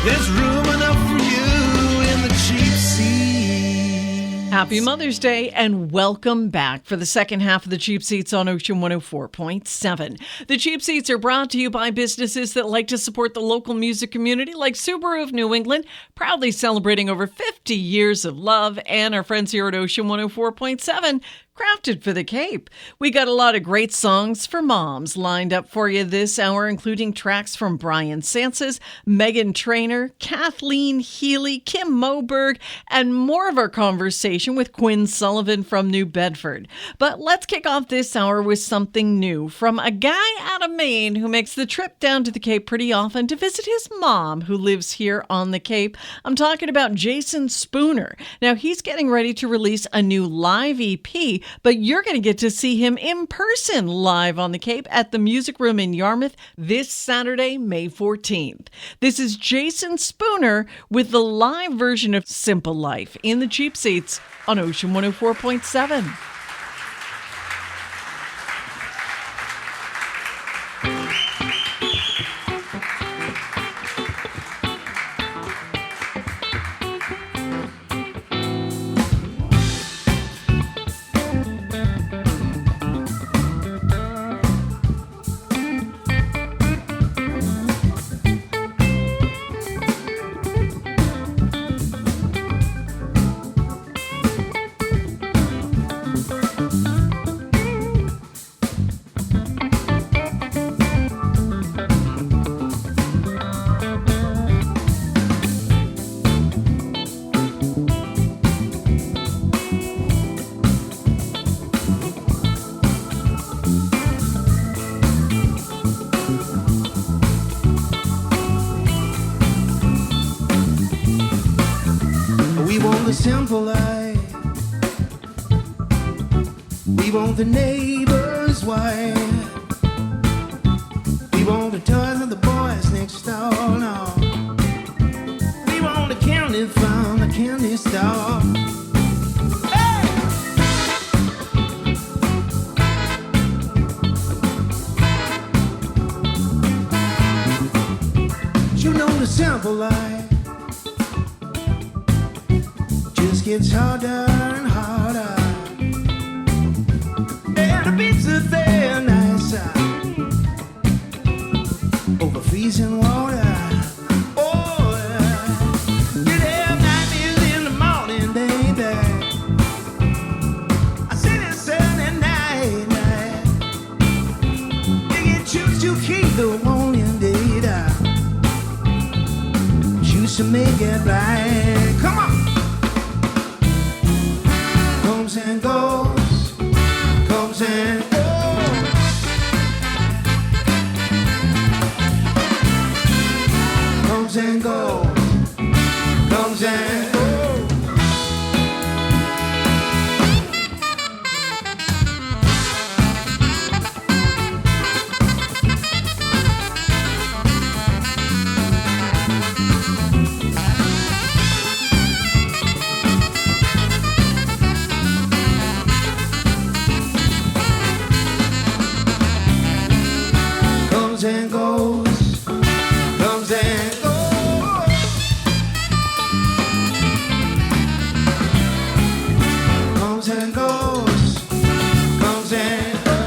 There's room enough for you in the cheap seats. Happy Mother's Day and welcome back for the second half of the Cheap Seats on Ocean 104.7. The Cheap Seats are brought to you by businesses that like to support the local music community, like Subaru of New England, proudly celebrating over 50 years of love, and our friends here at Ocean 104.7. Crafted for the Cape. We got a lot of great songs for moms lined up for you this hour, including tracks from Brian Sanses, Megan Trainor, Kathleen Healy, Kim Moberg, and more of our conversation with Quinn Sullivan from New Bedford. But let's kick off this hour with something new from a guy out of Maine who makes the trip down to the Cape pretty often to visit his mom who lives here on the Cape. I'm talking about Jason Spooner. Now, he's getting ready to release a new live EP, but you're going to get to see him in person live on the Cape at the Music Room in Yarmouth this Saturday, May 14th. This is Jason Spooner with the live version of Simple Life in the Cheap Seats on Ocean 104.7. Simple life. We want the neighbor's wife. We want the toys of the boys next door. No. We want the candy from the candy store. Hey! You know the simple life gets harder and harder, and the beats are there nicer over freezing water. Oh, you'd have nightmares in the morning, baby. I see the sun at night. You can choose to keep the morning data, choose to make it right. Come on. And goes, comes and goes, comes and goes, comes and goes. And goes, comes and goes, comes and goes, comes and goes.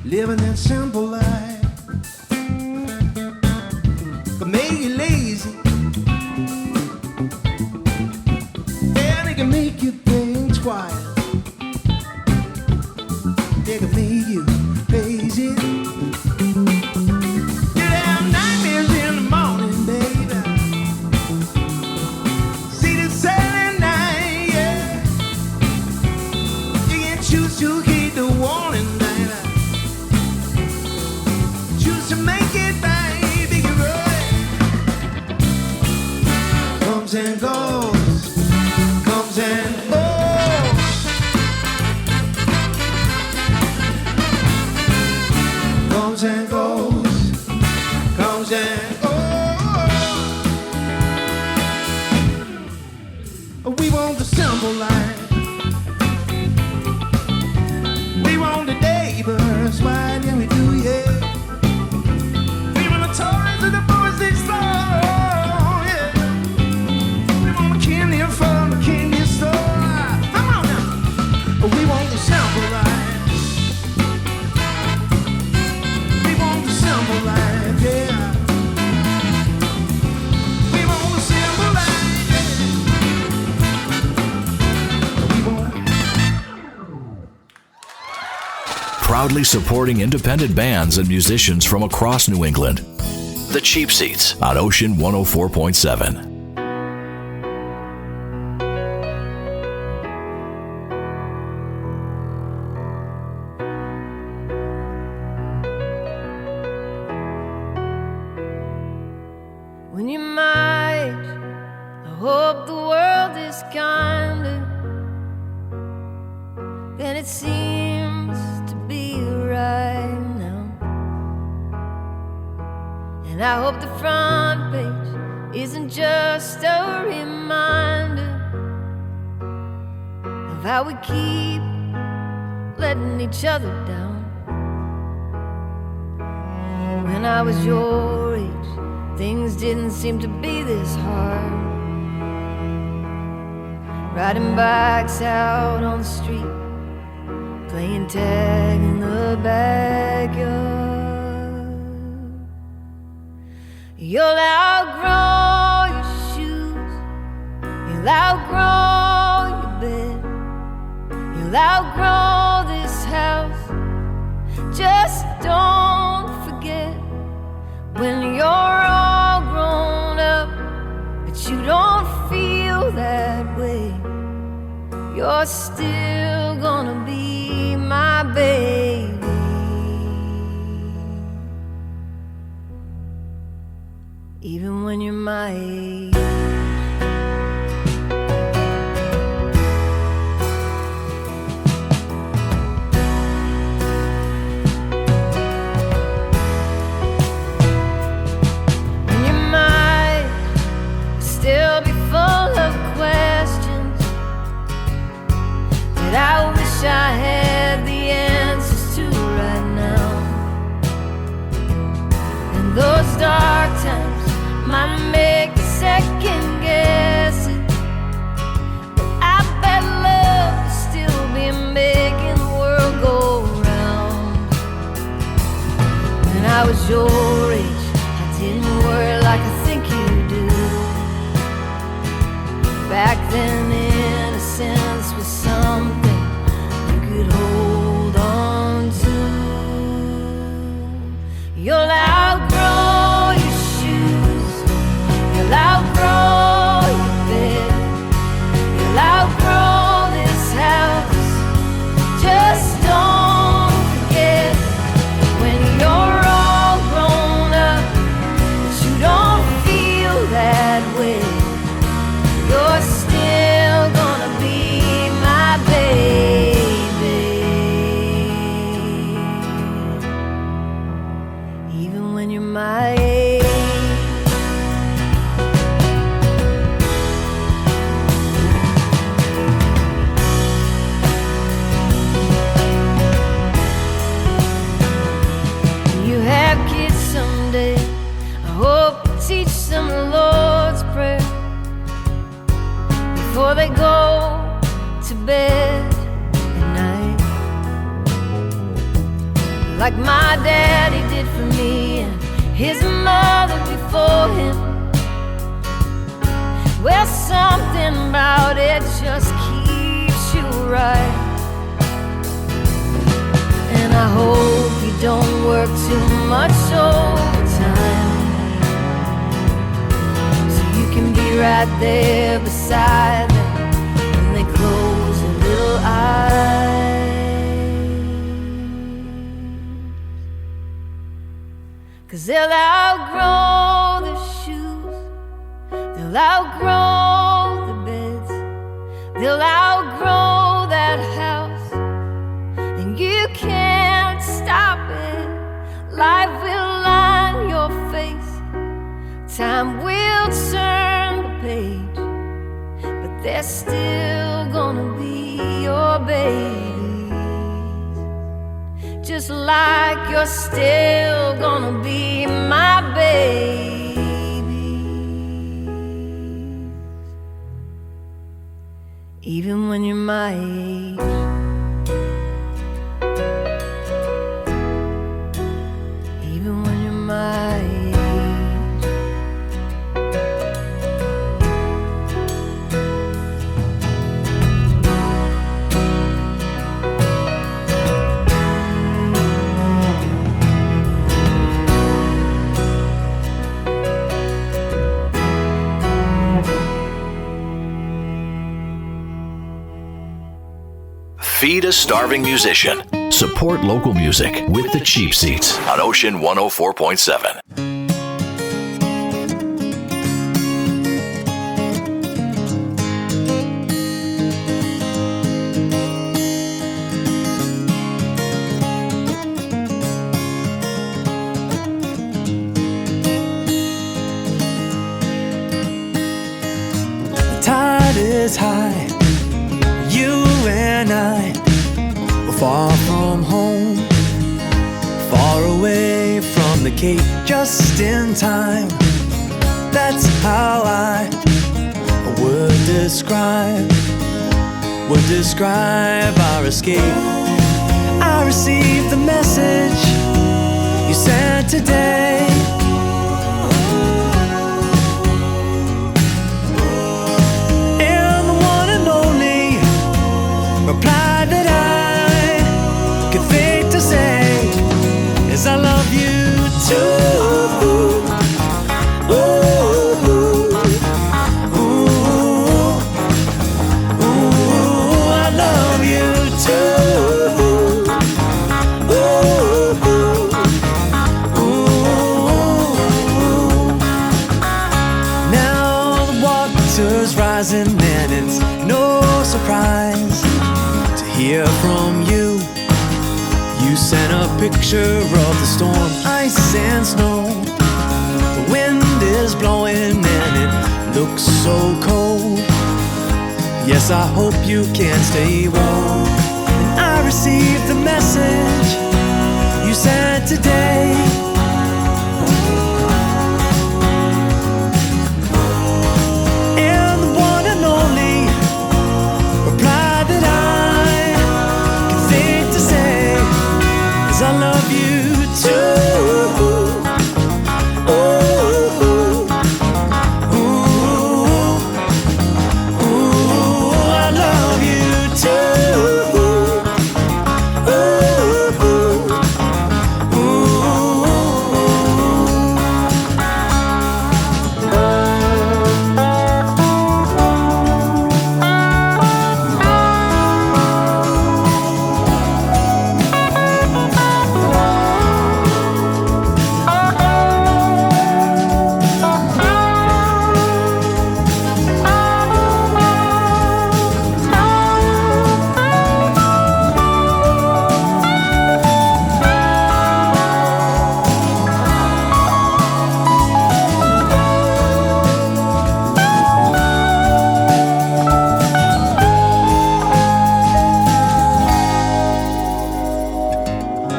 Living that simple life can make you lazy, and it can make you think twice. They can make you crazy. You have nightmares in the morning, baby. See the sun at night, yeah. You can choose to heed the warning, baby. Choose to make it, baby, you're right. Comes and goes, comes and goes. Comes and goes, comes and goes. We want the simple life. We want the neighbors, why didn't we do, yeah? proudly supporting independent bands and musicians from across New England. The Cheap Seats on Ocean 104.7. When you're my age, I hope the world is kinder than it seems to be right now. And I hope the front page isn't just a reminder of how we keep letting each other down. When I was your age, things didn't seem to be this hard. Riding bikes out on the street, playing tag in the backyard. You'll outgrow your shoes, you'll outgrow your bed, you'll outgrow this house. Just don't forget, when you're all grown up, but you don't feel that way, you're still gonna be my baby. Even when you're my age. Still be full of questions that I wish I had the answers to right now. And those dark times might make you second guess it, but I bet love will still be making the world go round. When I was your age, I didn't worry like I think you do. Back then, innocence was something you could hold on to. You'll outgrow your shoes, you'll outgrow your bed, you'll outgrow this house. Just don't forget, when you're all grown up, but you don't feel that way, you're still gonna be my baby. Even when you're my age. When you have kids someday, I hope you teach them the Lord's Prayer before they go to bed at night, like my daddy did for me and his mother before him. Well, something about it just keeps you right. And I hope you don't work too much overtime, can be right there beside them when they close their little eyes. 'Cause they'll outgrow their shoes, they'll outgrow the beds, they'll outgrow that house, and you can't stop it. Life will line your face, time will turn the page, but they're still gonna be your babies, just like you're still gonna be my baby. Even when you're my age. Even when you're my age. Feed a starving musician. Support local music with the Cheap Seats on Ocean 104.7. Is high. You and I were far from home, far away from the Cape, just in time. That's how I would describe our escape. I received the message you sent today. Reply that I could think to say is I love you too. Ooh, ooh, ooh, I love you too. Ooh, ooh. Now the water's rising and it's no surprise hear from you. You sent a picture of the storm, ice and snow. The wind is blowing and it looks so cold. Yes, I hope you can stay warm. And I received the message you sent today. And the one and only reply that I love you too. Ooh, ooh, ooh, I love you too.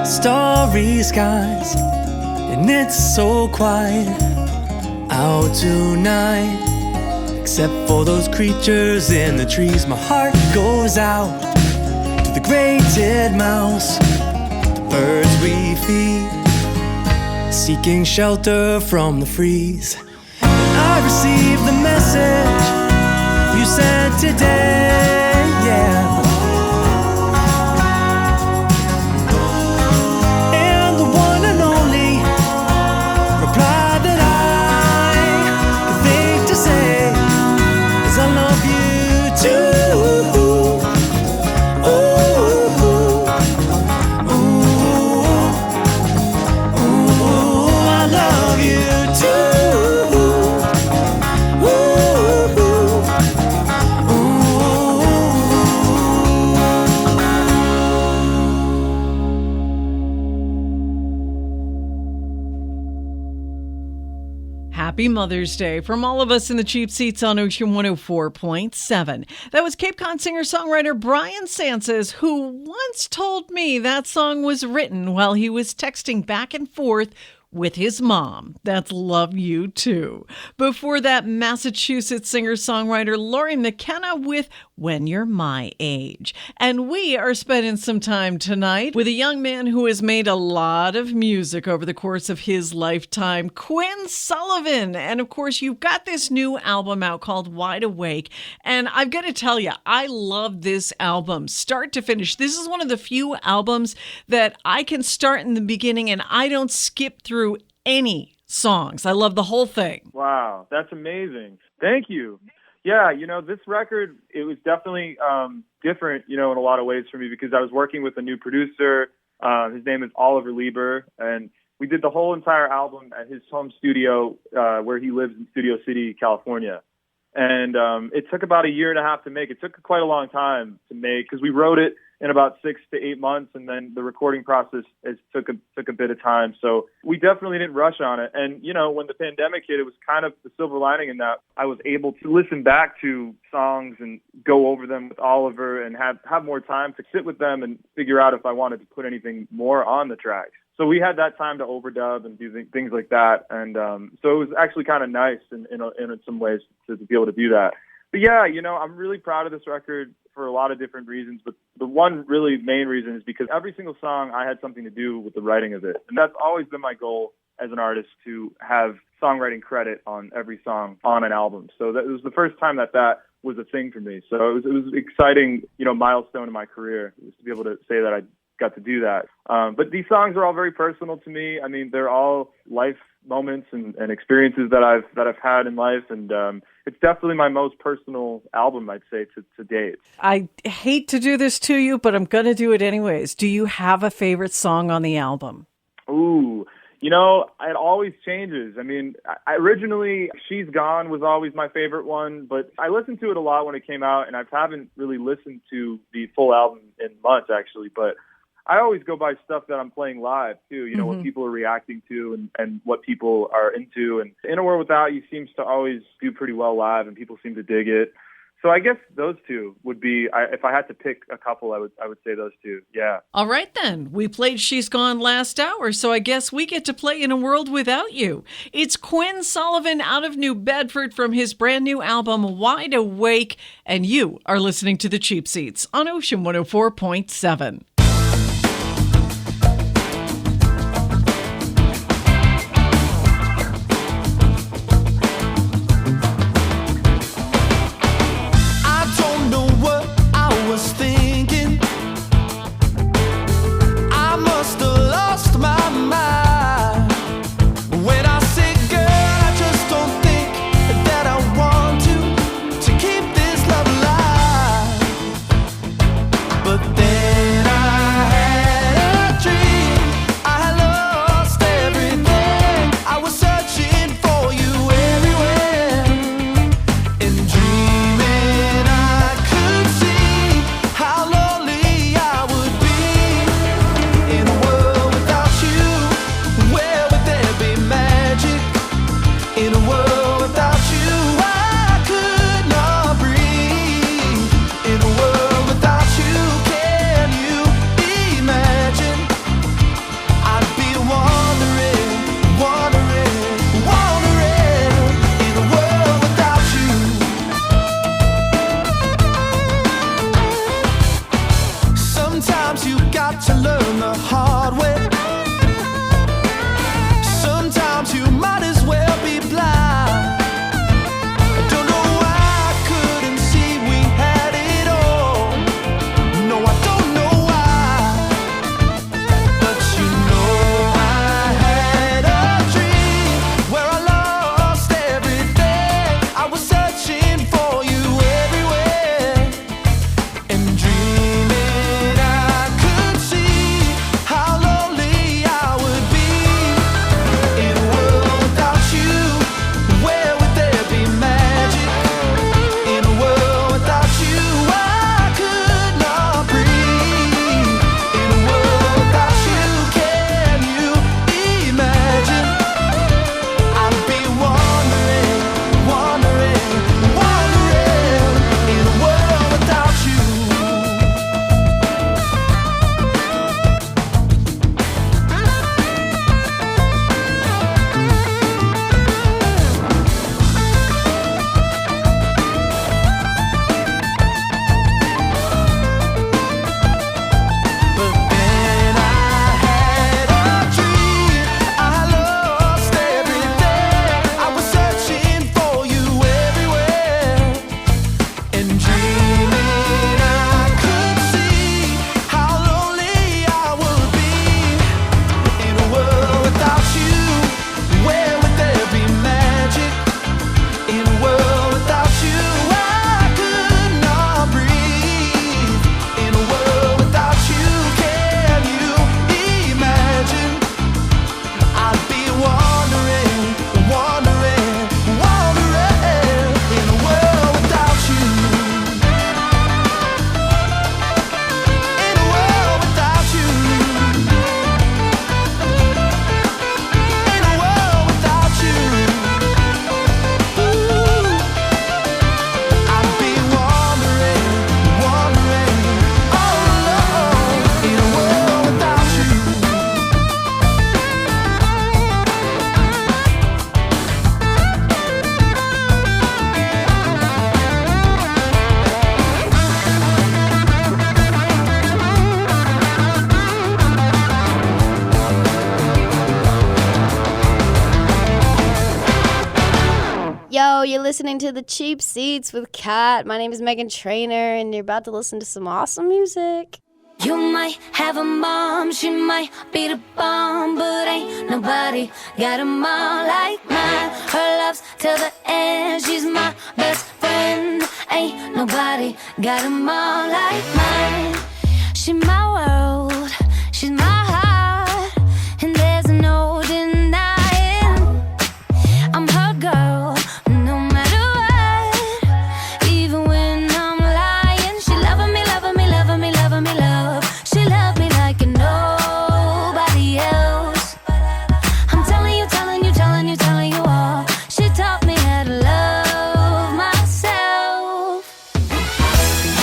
Starry skies, and it's so quiet out tonight. Except for those creatures in the trees, my heart goes out to the gray-titted mouse, the birds we feed, seeking shelter from the freeze. And I received the message you sent today, yeah. Happy Mother's Day from all of us in the Cheap Seats on Ocean 104.7. That was Cape Cod singer-songwriter Brian Sanchez, who once told me that song was written while he was texting back and forth with his mom. That's Love You Too. Before that, Massachusetts singer-songwriter Lori McKenna with When You're My Age. And we are spending some time tonight with a young man who has made a lot of music over the course of his lifetime, Quinn Sullivan. And of course, you've got this new album out called Wide Awake. And I've got to tell you, I love this album, start to finish. This is one of the few albums that I can start in the beginning and I don't skip through any songs. I love the whole thing. Wow, that's amazing. Thank you. Yeah, this record, it was definitely different, in a lot of ways for me because I was working with a new producer. His name is Oliver Lieber, and we did the whole entire album at his home studio where he lives in Studio City, California. And it took about a year and a half to make. It took quite a long time to make because we wrote it in about 6 to 8 months, and then the recording process took a bit of time. So we definitely didn't rush on it. And, when the pandemic hit, it was kind of the silver lining in that I was able to listen back to songs and go over them with Oliver and have more time to sit with them and figure out if I wanted to put anything more on the tracks. So we had that time to overdub and do things like that. And so it was actually kind of nice in some ways to be able to do that. But yeah, I'm really proud of this record for a lot of different reasons. But the one really main reason is because every single song I had something to do with the writing of it. And that's always been my goal as an artist, to have songwriting credit on every song on an album. So that was the first time that was a thing for me. So it was an exciting, milestone in my career to be able to say that I got to do that. But these songs are all very personal to me. I mean, they're all life moments and experiences that I've had in life. And it's definitely my most personal album, I'd say, to date. I hate to do this to you, but I'm going to do it anyways. Do you have a favorite song on the album? Ooh, it always changes. I mean, originally, She's Gone was always my favorite one, but I listened to it a lot when it came out, and I haven't really listened to the full album in months, actually. But I always go by stuff that I'm playing live, too, what people are reacting to and what people are into. And In a World Without You seems to always do pretty well live, and people seem to dig it. So I guess those two would be, if I had to pick a couple, I would say those two. Yeah. All right, then. We played She's Gone last hour, so I guess we get to play In a World Without You. It's Quinn Sullivan out of New Bedford from his brand new album, Wide Awake, and you are listening to The Cheap Seats on Ocean 104.7. But then I you're listening to The Cheap Seats with Kat. My name is Megan Trainor, and you're about to listen to some awesome music. You might have a mom, she might be the bomb, but ain't nobody got a mom like mine. Her love's till the end, she's my best friend. Ain't nobody got a mom like mine. She's my world, she's my heart, and there's no denying I'm her girl, no matter what. Even when I'm lying, she loving me, loving me, loving me, loving me, love. She loved me like nobody else. I'm telling you, telling you, telling you, telling you all. She taught me how to love myself.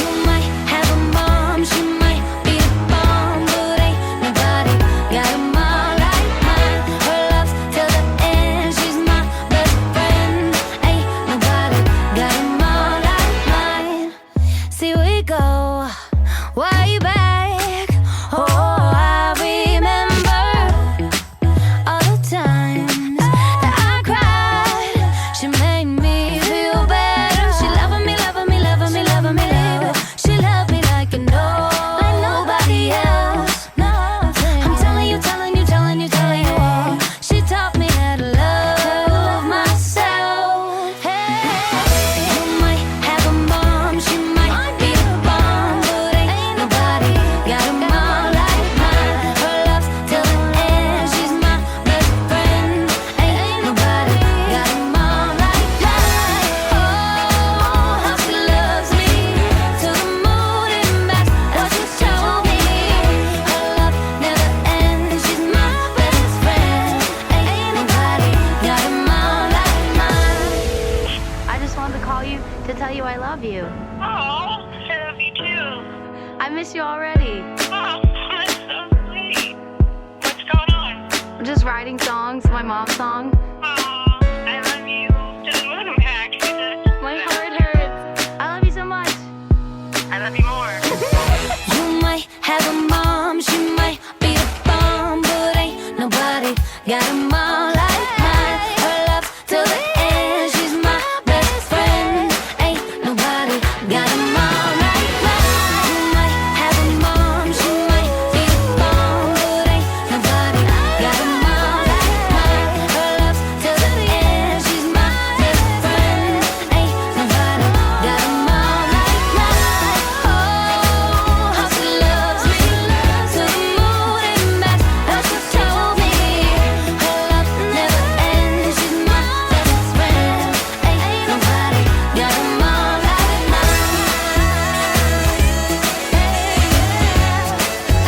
You might have a mom, she might be a bomb, but ain't nobody got a mom like mine. Her love's till the end, she's my best friend. Ain't nobody got a mom like mine. See, we go way back. Oh, I remember all the times that I cried. She made me feel better. She loving me, loving me, loving me, loving me, love. She loved me like nobody else. I'm telling you, telling you, telling you, telling you all. She taught me how to love myself. Hey, you might have a mom, she might be a bomb, but ain't nobody got a mom like mine. Her love's till the end, she's my best friend. Ain't nobody got a mom like mine. Oh, how she loves me till the moon and back. What you told me, her love never ends. She's my best friend. Ain't nobody got a mom like mine. I just wanted to call you to tell you I love you. Oh, I love you too. I miss you already. Oh, that's so sweet. What's going on? I'm just writing songs, my mom's song. Oh, I love you to the moon and back. My heart hurts. I love you so much. I love you more. You might have a mom, she might be a bomb, but ain't nobody got a mom like mine. Her love's till the end, she's my best friend. Ain't nobody got a mom like mine. You might have a mom, she might be a bomb, but ain't nobody got a mom like mine. Her love's till the end, she's my best friend. Ain't nobody got a mom like mine. Oh, how she loves me till the moon and back. What she told me, her love never ends. She's my best friend. Ain't nobody got a mom like mine.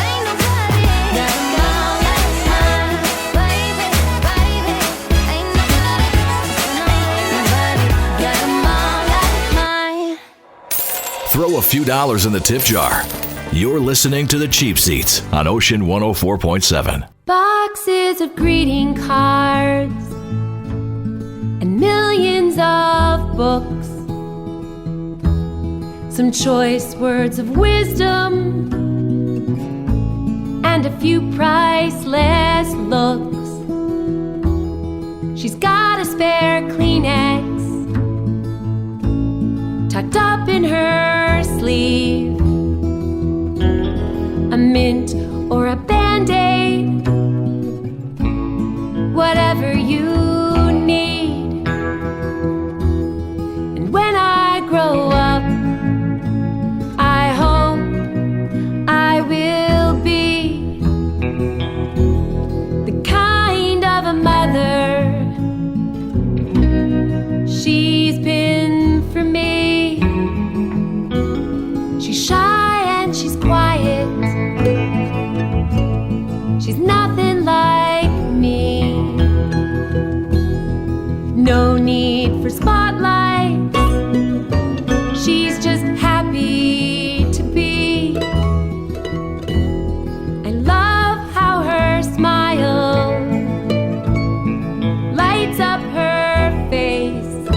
Ain't nobody got a mom like mine, baby, baby. Ain't nobody got a mom like mine. Throw a few dollars in the tip jar. You're listening to The Cheap Seats on Ocean 104.7. Boxes of greeting cards and millions of books. Some choice words of wisdom and a few priceless looks. She's got a spare Kleenex tucked up in her sleeve, a mint or a Band-Aid, whatever you need. And when I grow up, I hope I will be the kind of a mother she's been for me. She's shy and she's quiet. She's nothing like me. No need for spotlights. She's just happy to be. I love how her smile lights up her face,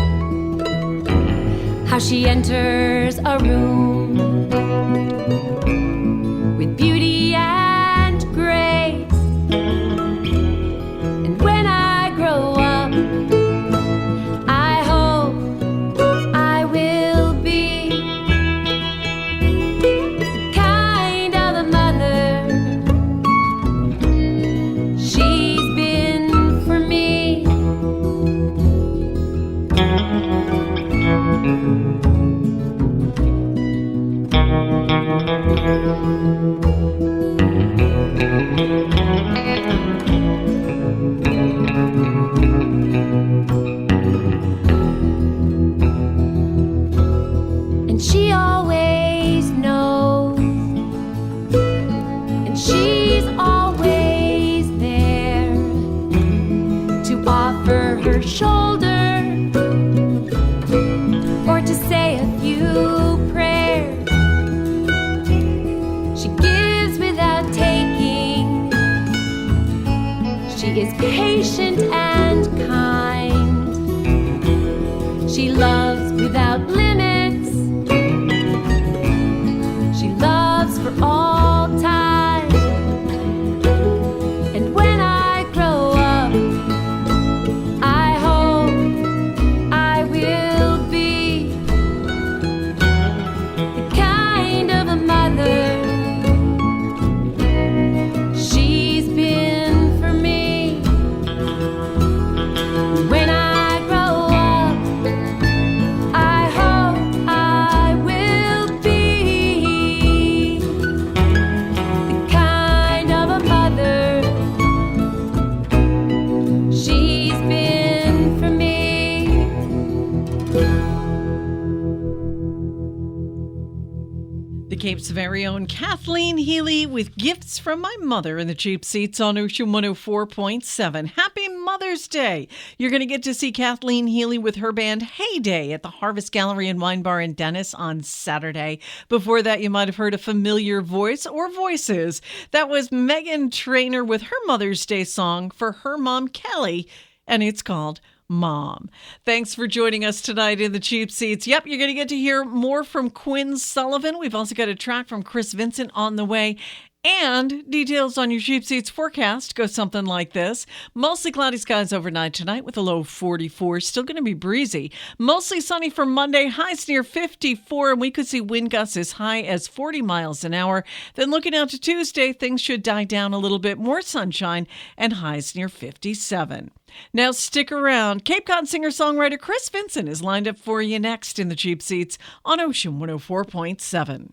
how she enters a room with beauty and grace. And when I grow up, I hope shoulder, or to say a few prayers. She gives without taking. She is patient and kind. She loves without limits. She loves for all time. And when I grow up, I hope I will be the kind of a mother she's been for me. When I grow up, I hope I will be the kind of a mother she's been for me. The Cape's very own Kathleen Healy with Gifts from My Mother in the Cheap Seats on Ocean 104.7. Happy Mother's Day! You're going to get to see Kathleen Healy with her band Heyday at the Harvest Gallery and Wine Bar in Dennis on Saturday. Before that, you might have heard a familiar voice or voices. That was Meghan Trainor with her Mother's Day song for her mom, Kelly, and it's called Mom. Thanks for joining us tonight in the Cheap Seats. Yep, you're going to get to hear more from Quinn Sullivan. We've also got a track from Chris Vincent on the way. And details on your Cheap Seats forecast go something like this. Mostly cloudy skies overnight tonight with a low of 44. Still going to be breezy. Mostly sunny for Monday. Highs near 54. And we could see wind gusts as high as 40 miles an hour. Then looking out to Tuesday, things should die down a little bit. More sunshine and highs near 57. Now stick around. Cape Cod singer-songwriter Chris Vincent is lined up for you next in the Cheap Seats on Ocean 104.7.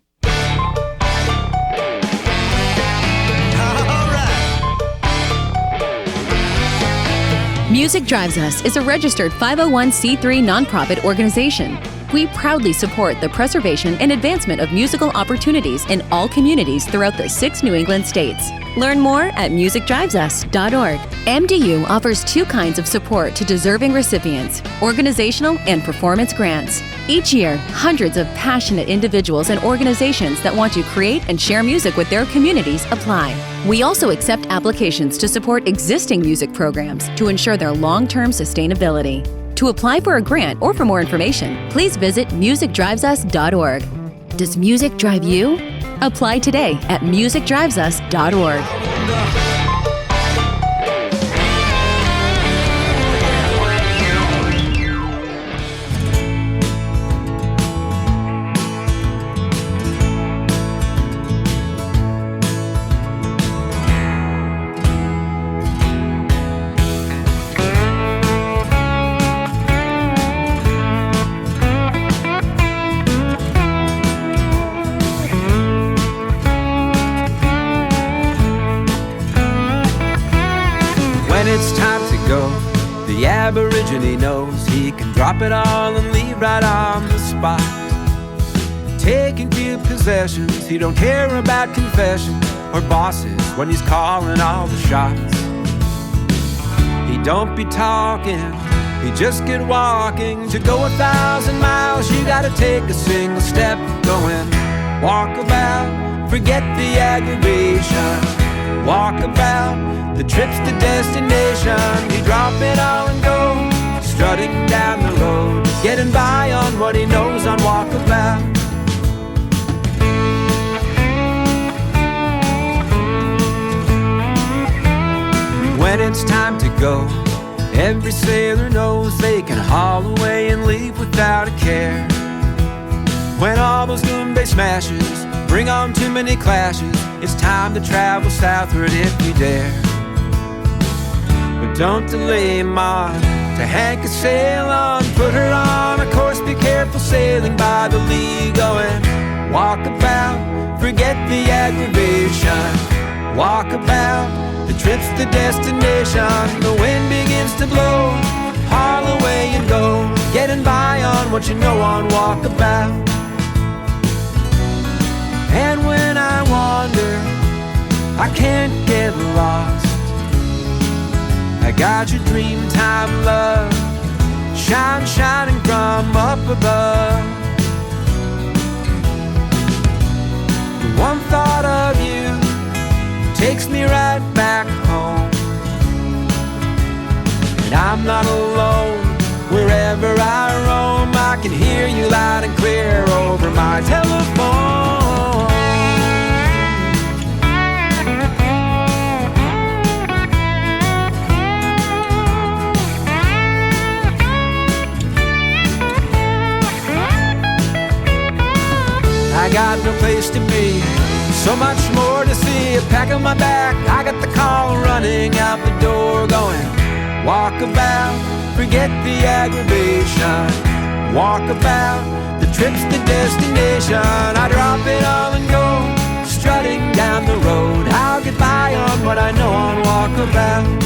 Music Drives Us is a registered 501c3 nonprofit organization. We proudly support the preservation and advancement of musical opportunities in all communities throughout the 6 New England states. Learn more at musicdrivesus.org. MDU offers 2 kinds of support to deserving recipients: organizational and performance grants. Each year, hundreds of passionate individuals and organizations that want to create and share music with their communities apply. We also accept applications to support existing music programs to ensure their long-term sustainability. To apply for a grant or for more information, please visit musicdrivesus.org. Does music drive you? Apply today at musicdrivesus.org. It's time to go. The Aborigine knows he can drop it all and leave right on the spot. Taking few possessions, he don't care about confessions or bosses when he's calling all the shots. He don't be talking, he just get walking. To go 1,000 miles, you gotta take a single step. Going walk about, forget the aggravation. Walk about, the trip's the destination. You drop it all and go, strutting down the road, getting by on what he knows on walkabout. When it's time to go, every sailor knows they can haul away and leave without a care. When all those Goombay smashes bring on too many clashes, it's time to travel southward if you dare. But don't delay, Ma, to hank a sail on. Put her on a course, be careful sailing by the lee. Going walk about, forget the aggravation. Walk about, the trip's the destination. The wind begins to blow, haul away and go, getting by on what you know on walkabout. And when I wander, I can't get lost. I got your dream time love shining from up above. One thought of you takes me right back home. And I'm not alone, wherever I roam, I can hear you loud and clear over my telephone. I got no place to be, so much more to see. A pack on my back, I got the call running out the door going, walk about, forget the aggravation. Walk about, the trip's the destination. I drop it all and go, strutting down the road. I'll get by on what I know on walkabout.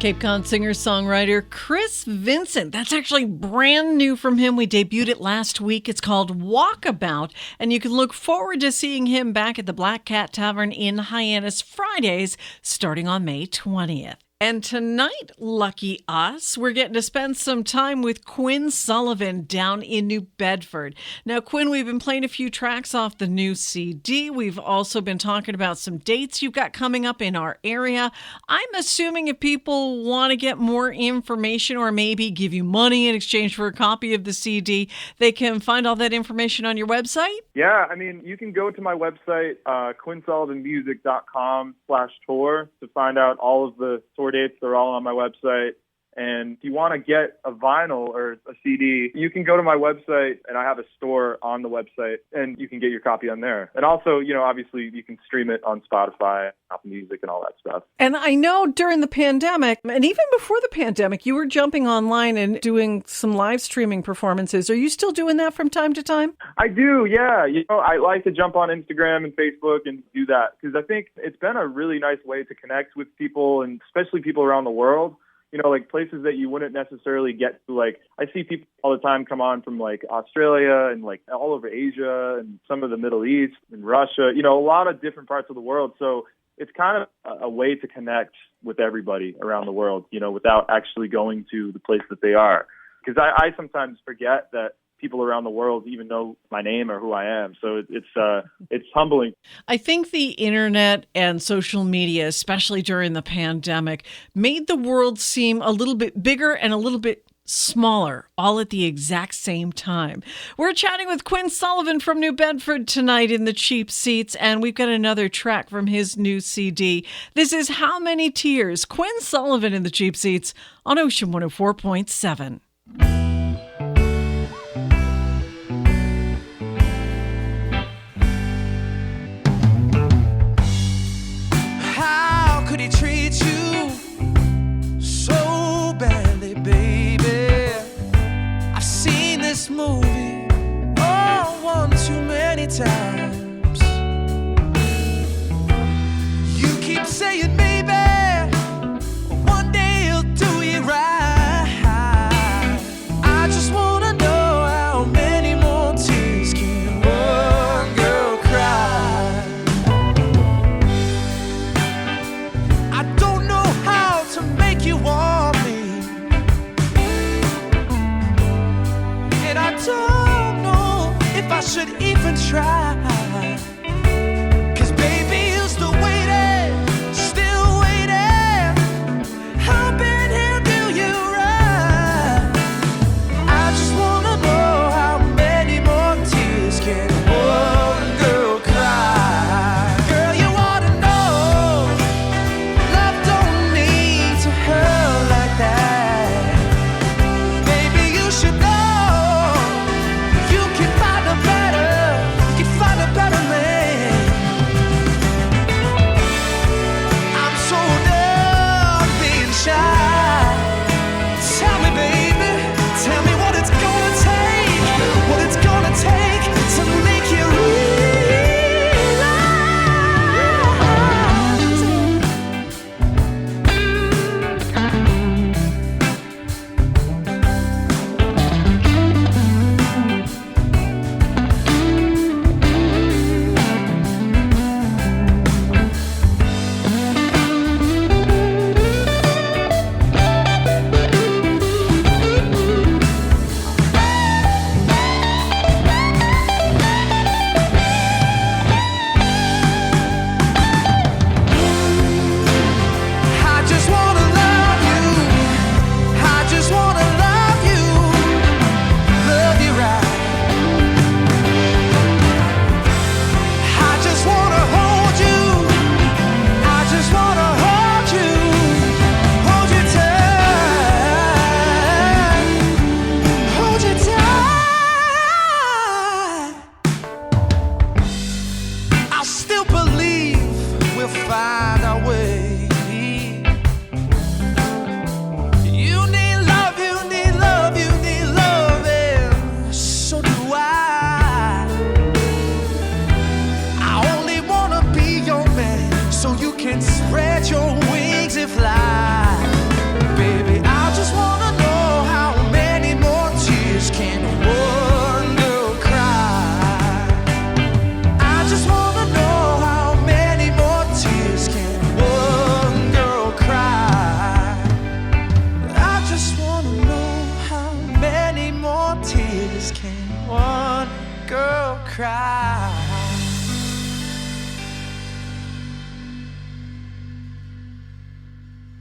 Cape Cod singer-songwriter Chris Vincent. That's actually brand new from him. We debuted it last week. It's called Walkabout, and you can look forward to seeing him back at the Black Cat Tavern in Hyannis Fridays, starting on May 20th. And tonight, lucky us, we're getting to spend some time with Quinn Sullivan down in New Bedford. Now, Quinn, we've been playing a few tracks off the new CD. We've also been talking about some dates you've got coming up in our area. I'm assuming if people want to get more information or maybe give you money in exchange for a copy of the CD, they can find all that information on your website? Yeah, I mean, you can go to my website, QuinnSullivanMusic.com/tour to find out all of the tour dates. They're all on my website. And if you want to get a vinyl or a CD, you can go to my website, and I have a store on the website, and you can get your copy on there. And also, obviously you can stream it on Spotify, Apple Music, and all that stuff. And I know during the pandemic, and even before the pandemic, you were jumping online and doing some live streaming performances. Are you still doing that from time to time? I do, yeah. I like to jump on Instagram and Facebook and do that because I think it's been a really nice way to connect with people, and especially people around the world. Like places that you wouldn't necessarily get to. Like I see people all the time come on from like Australia and like all over Asia and some of the Middle East and Russia, a lot of different parts of the world. So it's kind of a way to connect with everybody around the world, without actually going to the place that they are. Because I sometimes forget that people around the world even know my name or who I am. So it's humbling. I think the internet and social media, especially during the pandemic, made the world seem a little bit bigger and a little bit smaller, all at the exact same time. We're chatting with Quinn Sullivan from New Bedford tonight in the Cheap Seats, and we've got another track from his new CD. This is How Many Tears? Quinn Sullivan in the Cheap Seats on Ocean 104.7. He treats you so badly, baby. I've seen this movie one too many times. You keep saying maybe one day he'll do you right.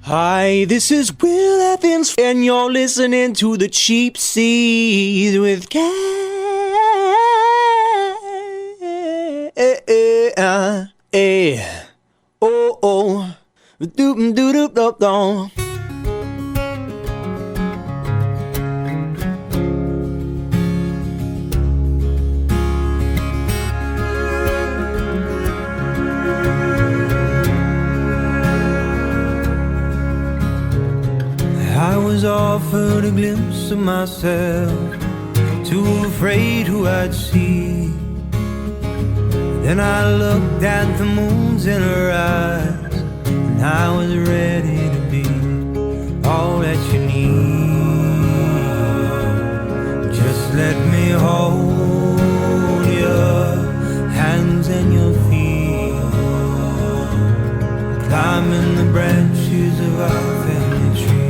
Hi, this is Will Evans, and you're listening to the Cheap Seats with Cat. Oh, oh, doop doop doop doop. I was offered a glimpse of myself, too afraid who I'd see. Then I looked at the moons in her eyes, and I was ready to be all that you need. Just let me hold your hands and your feet, climbing the branches of our family tree.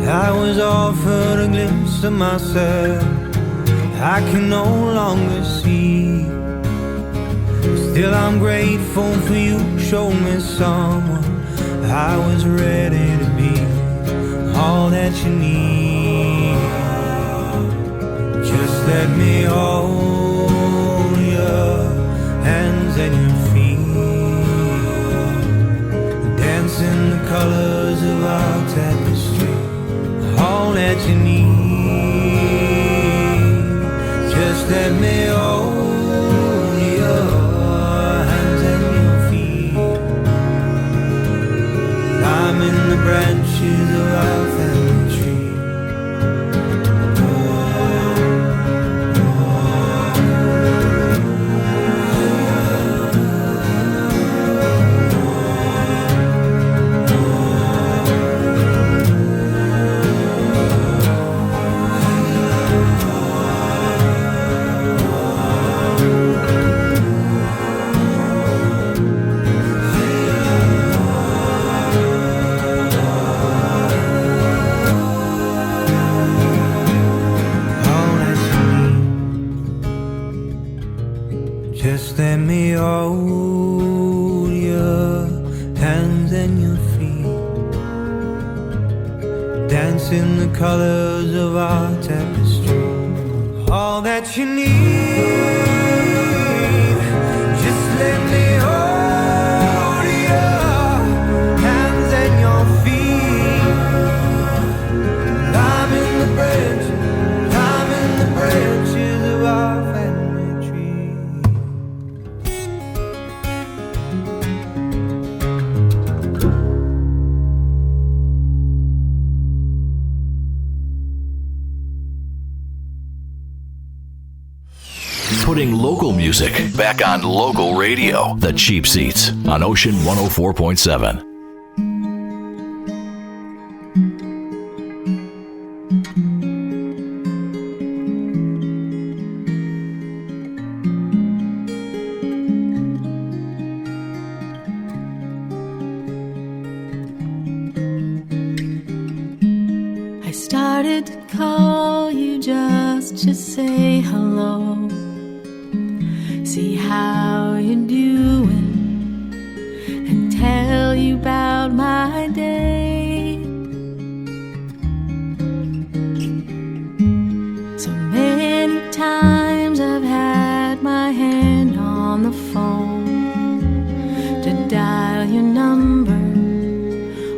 I was offered a glimpse of myself I can no longer see. Still I'm grateful for you, showed me someone I was ready to be, all that you need. Just let me hold your hands and your feet, dance in the colors of our tapestry, all that you need. Just let me hold your hands and your feet, I'm in the branches of our family tree. Just let me hold your hands and your feet, dance in the colors of our tapestry, all that you need. Just let me hold your hands and your feet, I'm in the branches of our family tree. Putting local music back on local radio. The Cheap Seats on Ocean 104.7. I started to call you just to say hello, see how you're doing, and tell you about my day. So many times I've had my hand on the phone to dial your number,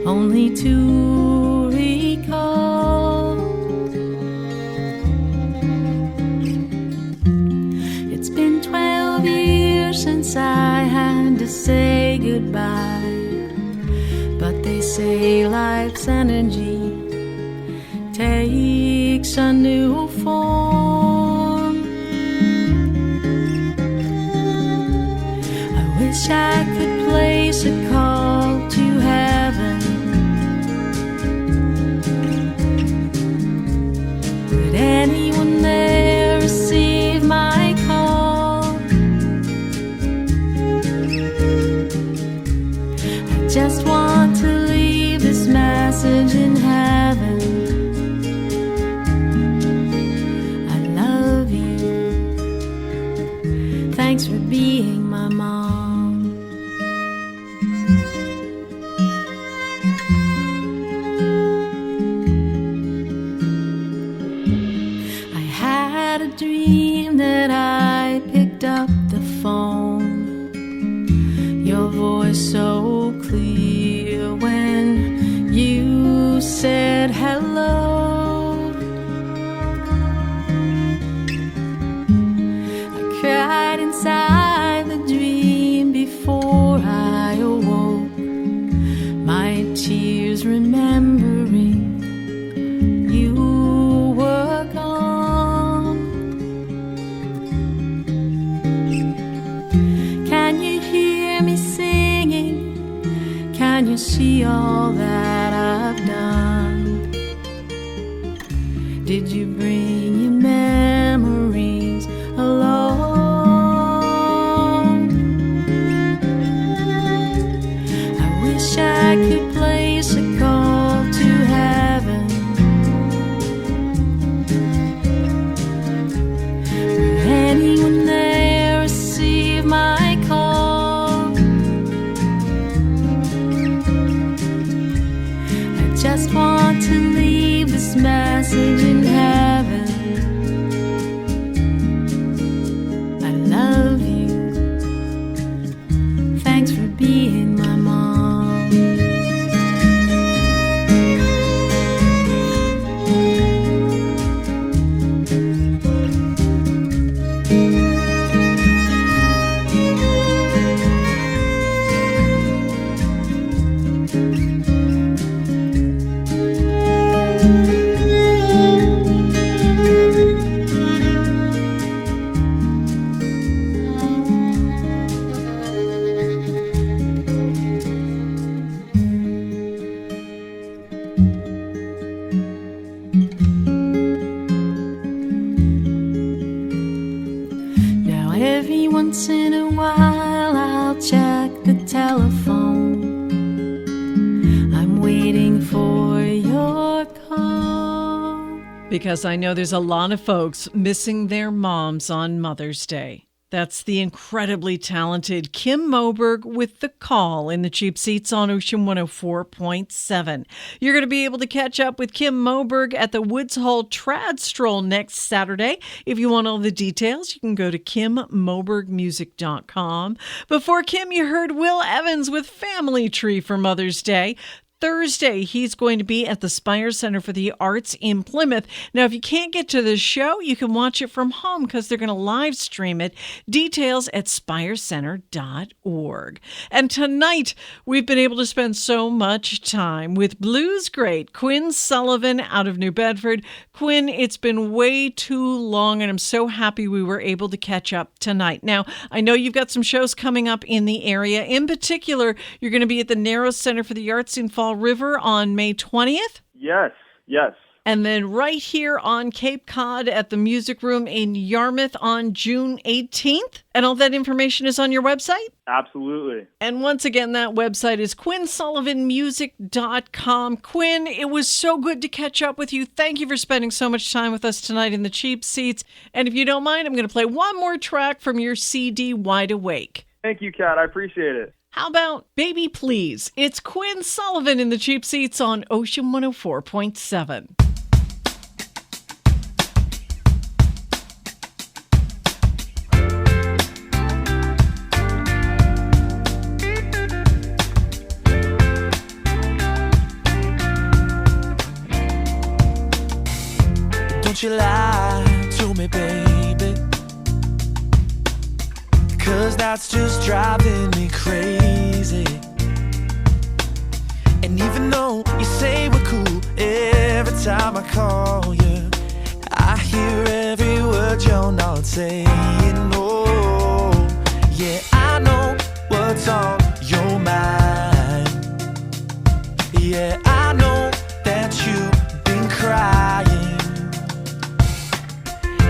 only to recall it's been 12 years since I had to say goodbye, but they say life's energy takes a new form. I wish I could place a call to heaven, could anyone there receive my call? I want to leave this message in heaven. I love you. Thanks for being my mom. I had a dream that I picked up the phone. Your voice so clear when you said hello. I cried inside the dream before I awoke, my tears remembering you were gone. Can you hear me singing? Can you see all that I've done? Did you bring your memories along? I wish I could place a call to heaven, will anyone there receive my call? I just want to leave this message in heaven. I love you. Thanks for being my mom. Now every once in a while I'll check the telephone. I'm waiting for your call. Because I know there's a lot of folks missing their moms on Mother's Day. That's the incredibly talented Kim Moberg with The Call in the Cheap Seats on Ocean 104.7. You're going to be able to catch up with Kim Moberg at the Woods Hole Trad Stroll next Saturday. If you want all the details, you can go to kimmobergmusic.com. Before Kim, you heard Will Evans with Family Tree for Mother's Day. Thursday, he's going to be at the Spire Center for the Arts in Plymouth. Now, if you can't get to the show, you can watch it from home because they're going to live stream it. Details at spirecenter.org. And tonight, we've been able to spend so much time with blues great Quinn Sullivan out of New Bedford. Quinn, it's been way too long, and I'm so happy we were able to catch up tonight. Now, I know you've got some shows coming up in the area. In particular, you're going to be at the Narrows Center for the Arts in Fall River on May 20th. Yes, yes. And then right here on Cape Cod at the Music Room in Yarmouth on June 18th. And all that information is on your website? Absolutely. And once again, that website is QuinnSullivanMusic.com. Quinn, it was so good to catch up with you. Thank you for spending so much time with us tonight in the Cheap Seats. And if you don't mind, I'm going to play one more track from your CD, Wide Awake. Thank you, Kat. I appreciate it. How about Baby Please? It's Quinn Sullivan in the Cheap Seats on Ocean 104.7. Don't you lie to me, baby, 'cause that's just driving me crazy. And even though you say we're cool, every time I call you, I hear every word you're not saying. Oh, yeah, I know what's on your mind. Yeah, I know that you've been crying.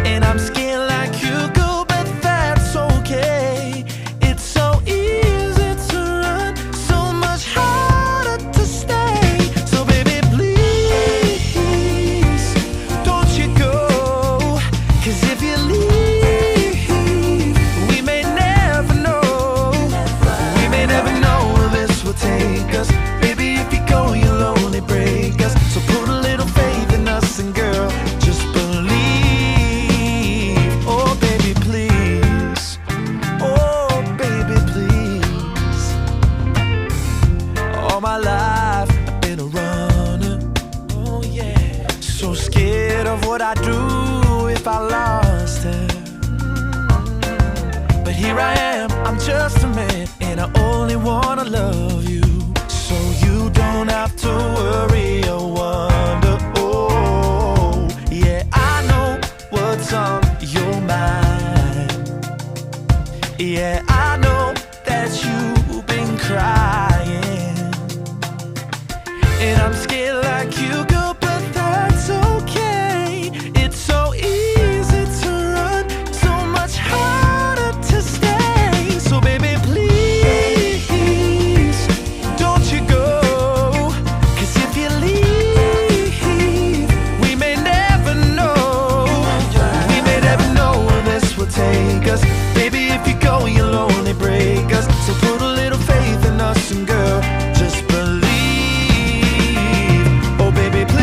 And I'm scared like you go, but that's okay. It's so easy to run, so much harder all my life I've been a runner. Oh yeah. So scared of what I'd do if I lost her. But here I am, I'm just a man, and I only wanna love you. So you don't have to worry or wonder. Oh, yeah, I know what's on your mind. Yeah, I know that you've been crying, and I'm scared like you, girl, but that's okay. It's so easy to run, so much harder to stay. So baby, please, don't you go, 'cause if you leave, we may never know. We may never know where this will take us. Baby, if you go, you'll only break us. So put a little faith in us, and girl, just believe. Oh baby, please.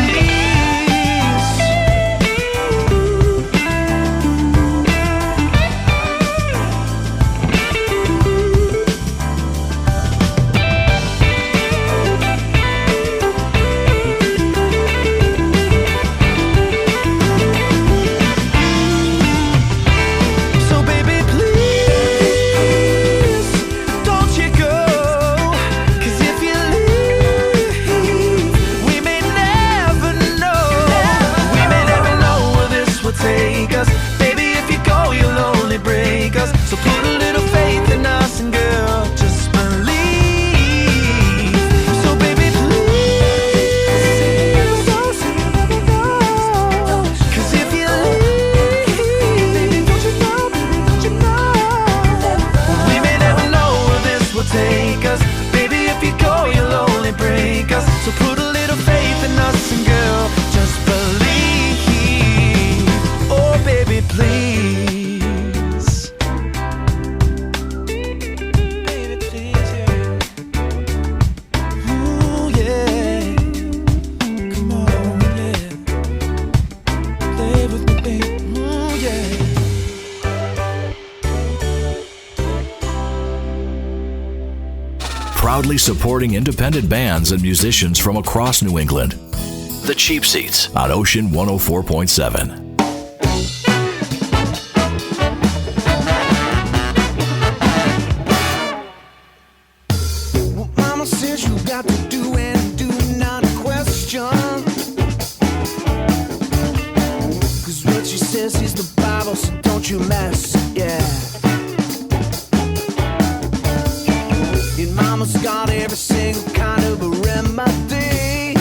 So baby, please, don't you go, 'cause if you leave, we may never know. We may never know where this will take us. Baby, if you go, you'll only break us. So put a little faith in us, and girl, just believe. So baby, please, don't say you never know. 'Cause if you leave, baby, don't you know, baby, don't you know? We may never know where this will take us. Baby, if you go, you'll only break us. So put a little faith in us, and girl, just believe. Oh baby, please. Baby, please, yeah. Ooh, yeah. Come on, yeah. Play with me, baby. Ooh, yeah. Proudly supporting independent bands and musicians from across New England. The Cheap Seats on Ocean 104.7. Well, Mama says you got to do and do, not a question. 'Cause what she says is the Bible, so don't you mess, yeah. And Mama's got every single kind of a remedy.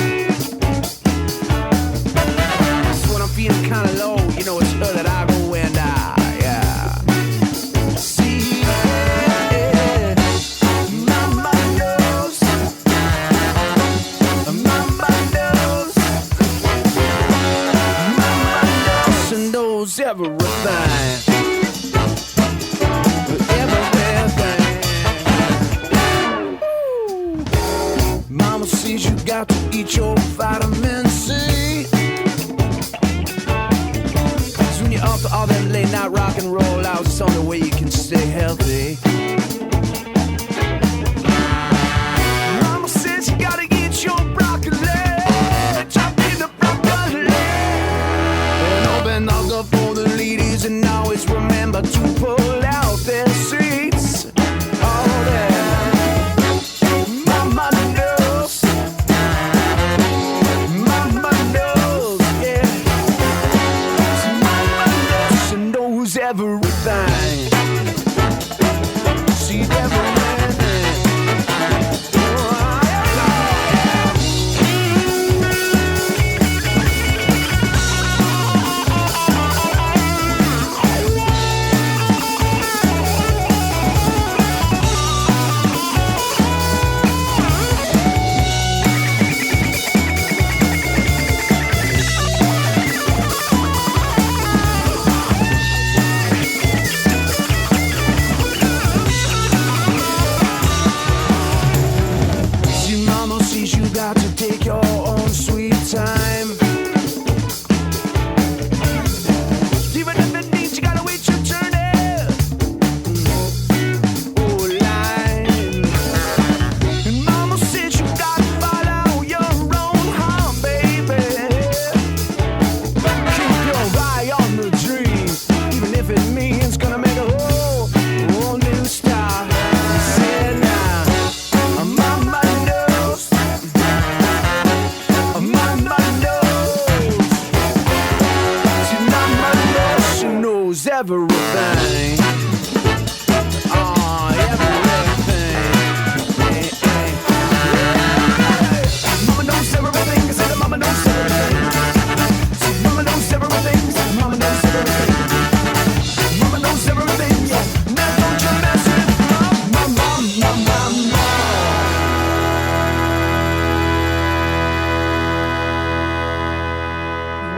So when I'm feeling kind of low, you know it's her that I go and yeah. See, yeah. Mama knows. Mama knows. Mama knows and knows everything. Everything. Mama says you got to eat your vitamin C. 'Cause when you're up to all them late night rock and roll hours, it's the only way you can stay healthy. Mama says you gotta eat your broccoli. Chop in the broccoli. And open up the for the ladies, and always remember to pull out their seats. Oh, yeah. Mama knows. Mama knows, yeah. Mama knows and knows everything. See everything. you got everything. Oh, everything. Mama knows everything. I said mama knows everything. So mama knows everything. So mama knows everything. Mama knows everything. Yeah. Now don't you mess with my mom.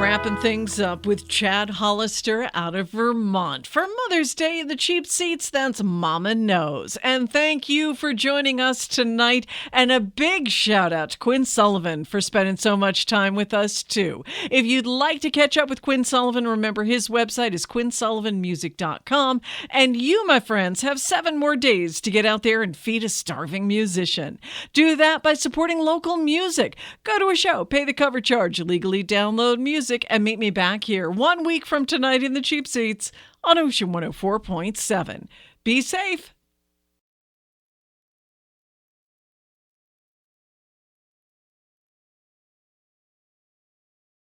Wrapping things up with Chad Hollister out of Vermont. For Mother's Day in the Cheap Seats, that's Mama Knows. And thank you for joining us tonight. And a big shout out to Quinn Sullivan for spending so much time with us, too. If you'd like to catch up with Quinn Sullivan, remember his website is QuinnSullivanMusic.com. And you, my friends, have 7 more days to get out there and feed a starving musician. Do that by supporting local music. Go to a show, pay the cover charge, legally download music, and meet me back here 1 week from tonight in the Cheap Seats on Ocean 104.7. Be safe.